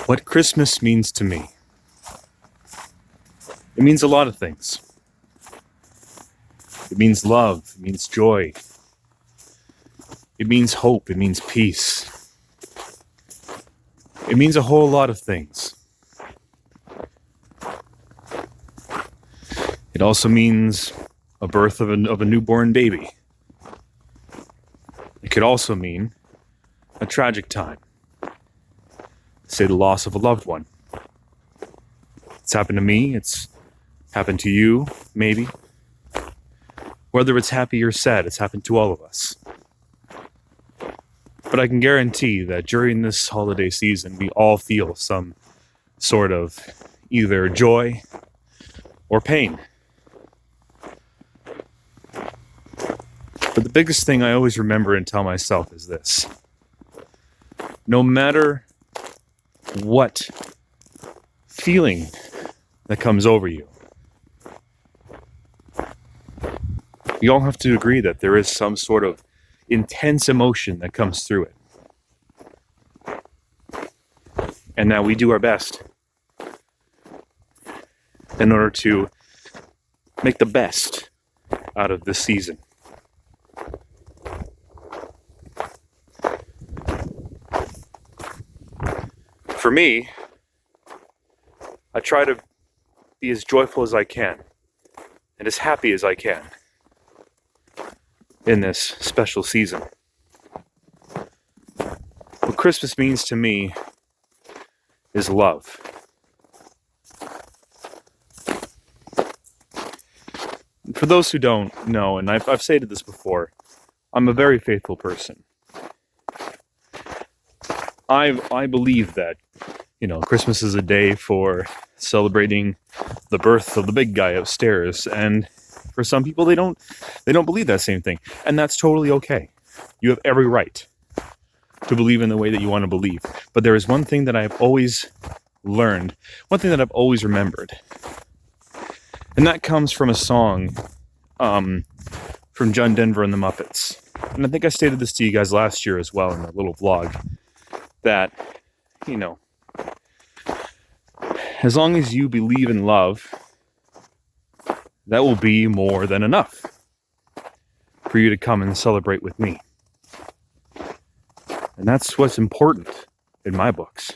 What Christmas means to me. It means a lot of things. It means love. It means joy. It means hope. It means peace. It means a whole lot of things. It also means a birth of a newborn baby. It could also mean a tragic time. Say the loss of a loved one. It's happened to me. It's happened to you, maybe. Whether it's happy or sad, it's happened to all of us. But I can guarantee that during this holiday season, we all feel some sort of either joy or pain. But the biggest thing I always remember and tell myself is this. No matter what feeling that comes over you, we all have to agree that there is some sort of intense emotion that comes through it. And that we do our best in order to make the best out of this season. For me, I try to be as joyful as I can and as happy as I can in this special season. What Christmas means to me is love. For those who don't know, and I've stated this before, I'm a very faithful person. I believe that, Christmas is a day for celebrating the birth of the big guy upstairs, and for some people they don't believe that same thing, and that's totally okay. You have every right to believe in the way that you want to believe. But there is one thing that I've always learned, one thing that I've always remembered, and that comes from a song from John Denver and the Muppets. And I think I stated this to you guys last year as well in a little vlog, that, as long as you believe in love, that will be more than enough for you to come and celebrate with me. And that's what's important in my books.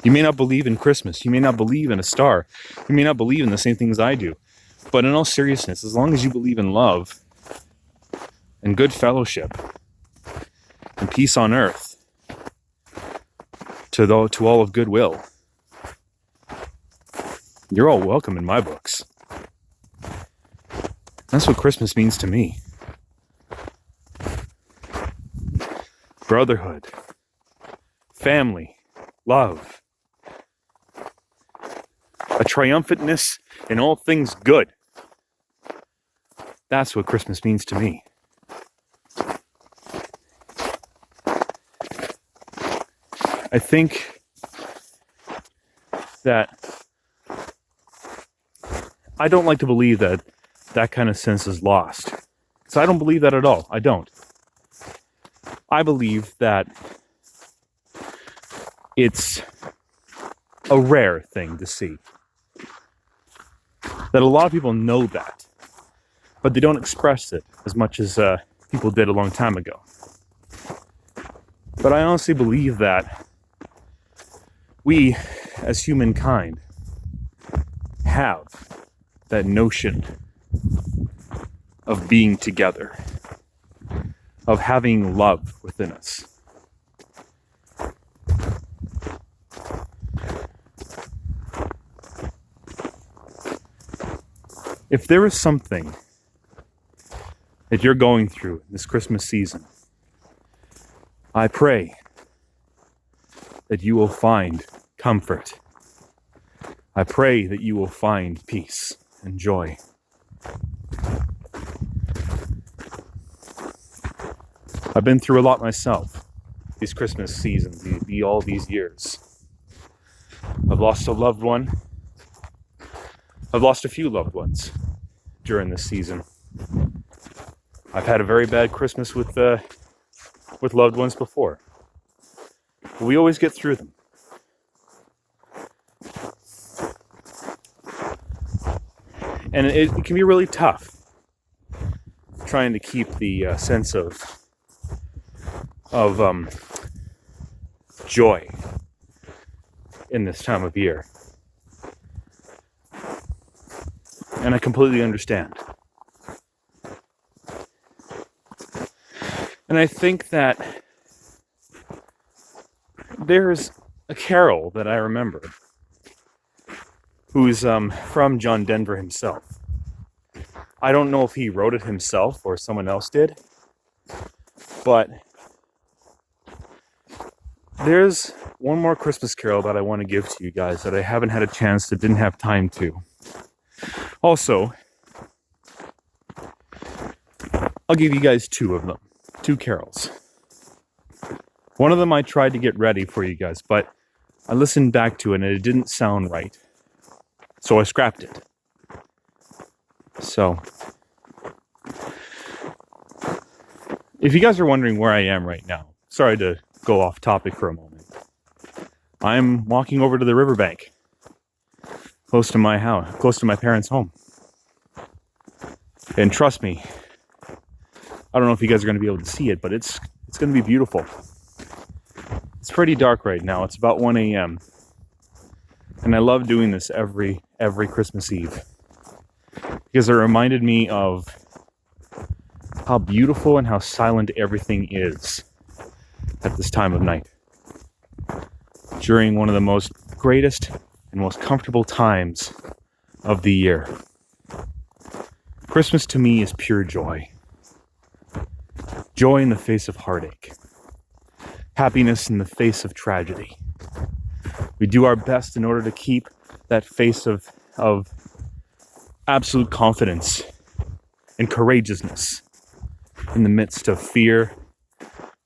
You may not believe in Christmas. You may not believe in a star. You may not believe in the same things I do. But in all seriousness, as long as you believe in love and good fellowship and peace on earth to all of goodwill, you're all welcome in my books. That's what Christmas means to me. Brotherhood, family, love, a triumphantness in all things good. That's what Christmas means to me. I think that I don't like to believe that kind of sense is lost. So I don't believe that at all. I don't. I believe that it's a rare thing to see. That a lot of people know that, but they don't express it as much as people did a long time ago. But I honestly believe that we, as humankind, have that notion of being together, of having love within us. If there is something that you're going through this Christmas season, I pray that you will find comfort. I pray that you will find peace and joy. I've been through a lot myself these Christmas seasons, all these years. I've lost a loved one. I've lost a few loved ones during this season. I've had a very bad Christmas with loved ones before. but we always get through them. And it can be really tough trying to keep the sense of joy in this time of year. And I completely understand. And I think that there's a carol that I remember who's from John Denver himself. I don't know if he wrote it himself or someone else did, but there's one more Christmas carol that I want to give to you guys that I haven't had a chance to, didn't have time to. Also, I'll give you guys two of them, two carols. One of them I tried to get ready for you guys, but I listened back to it and it didn't sound right. So I scrapped it. So, if you guys are wondering where I am right now, sorry to go off topic for a moment. I'm walking over to the riverbank, close to my house, close to my parents' home. And trust me, I don't know if you guys are going to be able to see it, but it's going to be beautiful. It's pretty dark right now. It's about 1 a.m. And I love doing this every Christmas Eve, because it reminded me of how beautiful and how silent everything is at this time of night. During one of the most greatest and most comfortable times of the year. Christmas to me is pure joy. Joy in the face of heartache. Happiness in the face of tragedy. We do our best in order to keep that face of absolute confidence and courageousness in the midst of fear,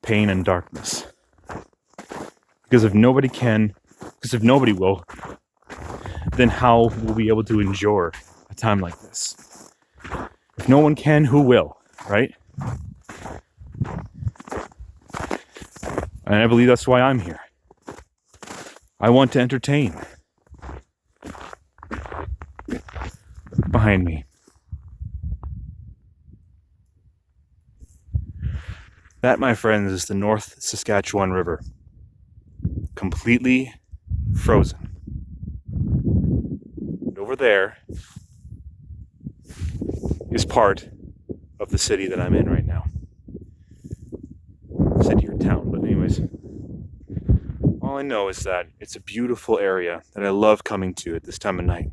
pain, and darkness. Because if nobody will, then how will we be able to endure a time like this? If no one can, who will, right? And I believe that's why I'm here. I want to entertain. Behind me. That, my friends, is the North Saskatchewan River. Completely frozen. And over there is part of the city that I'm in right now. City or town, but anyways. All I know is that it's a beautiful area that I love coming to at this time of night.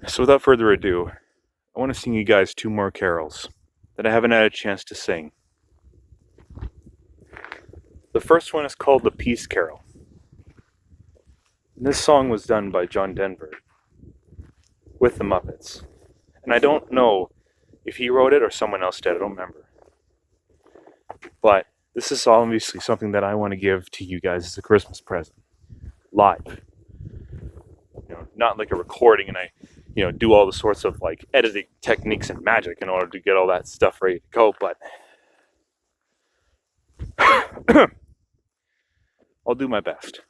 So without further ado, I want to sing you guys two more carols that I haven't had a chance to sing. The first one is called the Peace Carol. And this song was done by John Denver with the Muppets. And I don't know if he wrote it or someone else did, I don't remember. But this is obviously something that I want to give to you guys as a Christmas present. Live. Not like a recording and I do all the sorts of like editing techniques and magic in order to get all that stuff ready to go, but I'll do my best.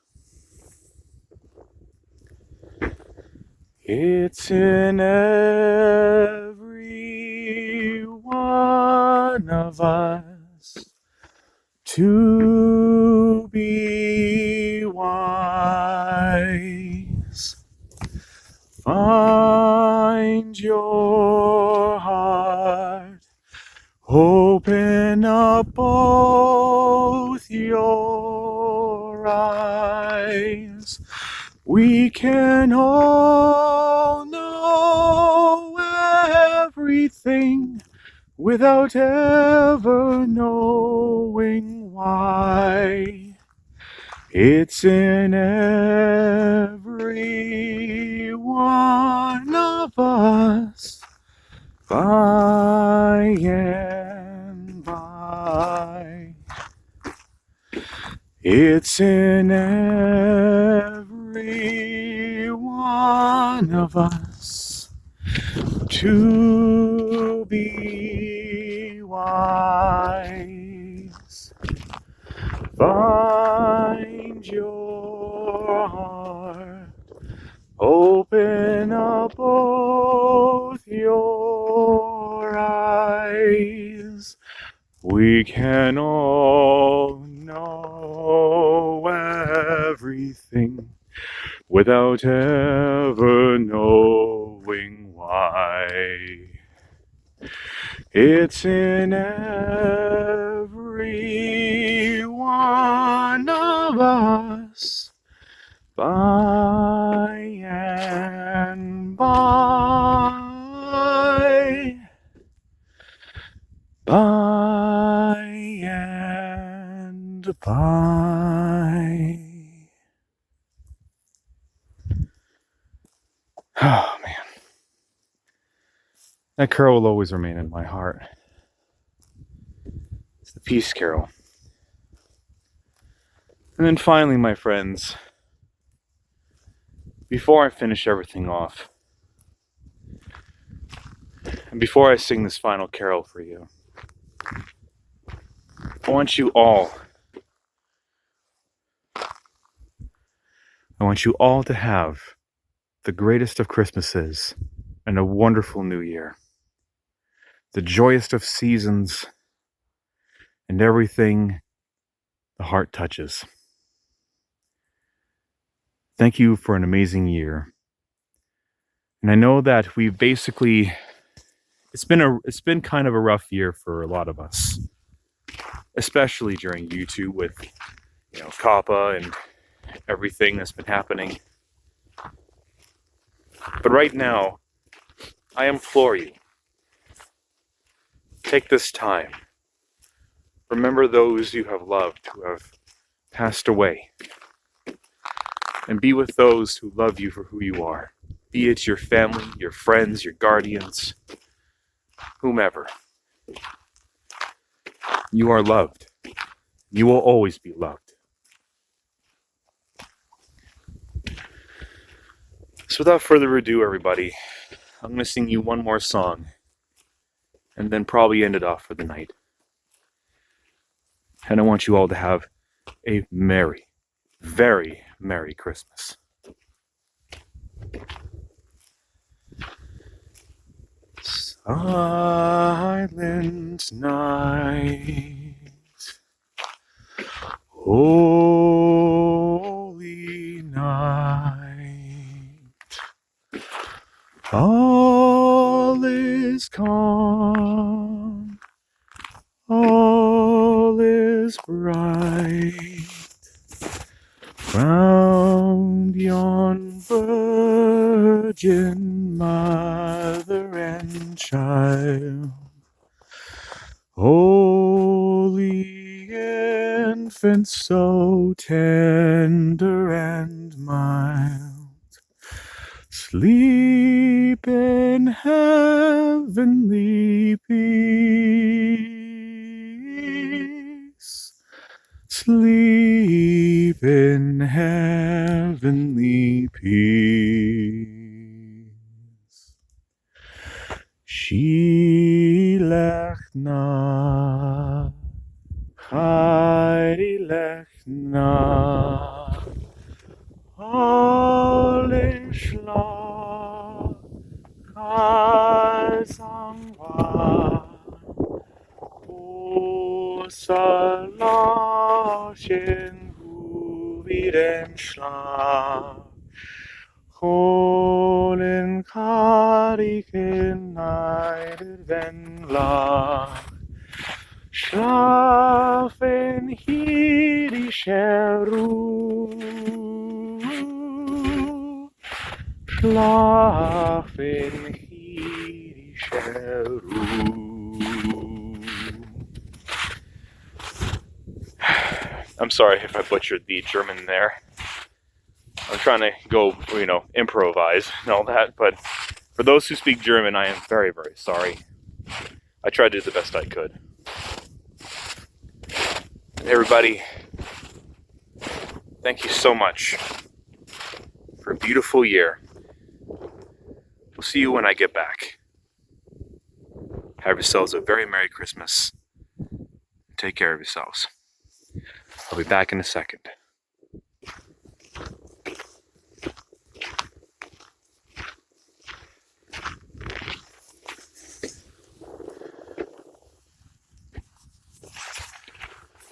It's in every one of us to be wise. Find your heart, open up both your eyes. We can all know everything without ever knowing why. It's in every one of us, by and by. It's in every one of us to be wise. eyes, find your heart, open up both your eyes. We can all know everything without ever knowing why. It's in every one of us, by and by, by and by. Oh man, that carol will always remain in my heart. It's the Peace Carol. And then finally, my friends, before I finish everything off, and before I sing this final carol for you, I want you all to have the greatest of Christmases and a wonderful new year. The joyous of seasons and everything the heart touches. Thank you for an amazing year. And I know that we've basically, it's been kind of a rough year for a lot of us, especially during YouTube with, Kappa and everything that's been happening. But right now, I implore you, take this time. Remember those you have loved who have passed away. And be with those who love you for who you are. Be it your family, your friends, your guardians, whomever. You are loved. You will always be loved. So without further ado, everybody, I'm going to sing you one more song and then probably end it off for the night. And I want you all to have a merry, very Merry Christmas. Silent night, holy night, all is calm, all is bright, round yon virgin mother and child, holy infant, so tender and mild, sleep in heavenly peace, sleep in heavenly peace. Shilach na, heilig na, alles Schlag, Sangwa, O Salachen, Hu wieder Schlag. Holen Kariken neider Venla, schlafen hirische Ruhe, schlafen hirische Ruhe. I'm sorry if I butchered the German there. I'm trying to go, improvise and all that, but for those who speak German, I am very, very sorry. I tried to do the best I could. Everybody, thank you so much for a beautiful year. We'll see you when I get back. Have yourselves a very Merry Christmas Take care of yourselves. I'll be back in a second.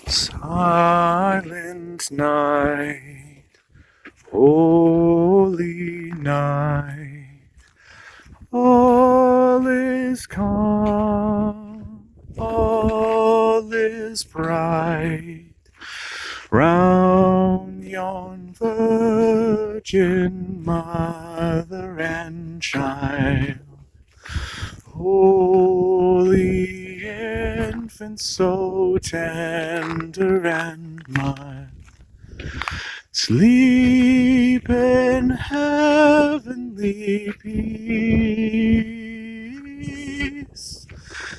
Silent night, holy night, all is calm, all is bright, round yon virgin mother and child. Holy infant, so tender and mild, sleep in heavenly peace.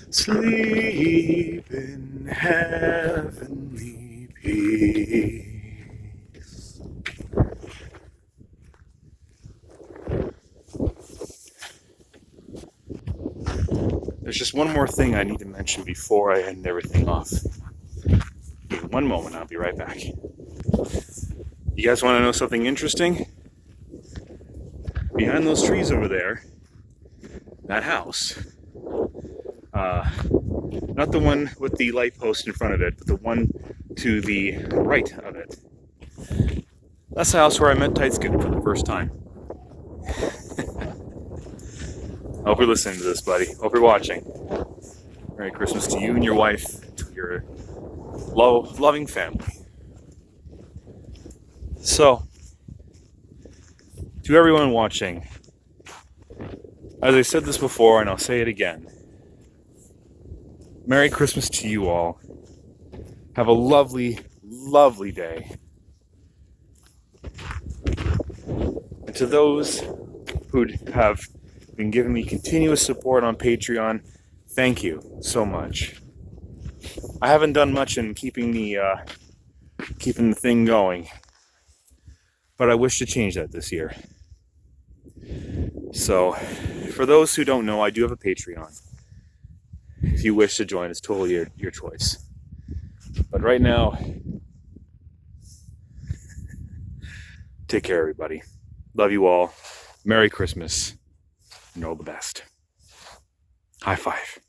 Sleep in heavenly peace. There's just one more thing I need to mention before I end everything off. Give me one moment, I'll be right back. You guys want to know something interesting? Behind those trees over there, that house, not the one with the light post in front of it, but the one to the right of it. That's the house where I met Tightskin for the first time. I hope you're listening to this, buddy. Hope you're watching. Merry Christmas to you and your wife, to your loving family. So, to everyone watching, as I said this before, and I'll say it again, Merry Christmas to you all. Have a lovely, lovely day. And to those who have been giving me continuous support on Patreon, thank you so much. I haven't done much in keeping the thing going, but I wish to change that this year. So, for those who don't know, I do have a Patreon. If you wish to join, it's totally your choice. But right now, take care, everybody. Love you all. Merry Christmas. And all the best. High five.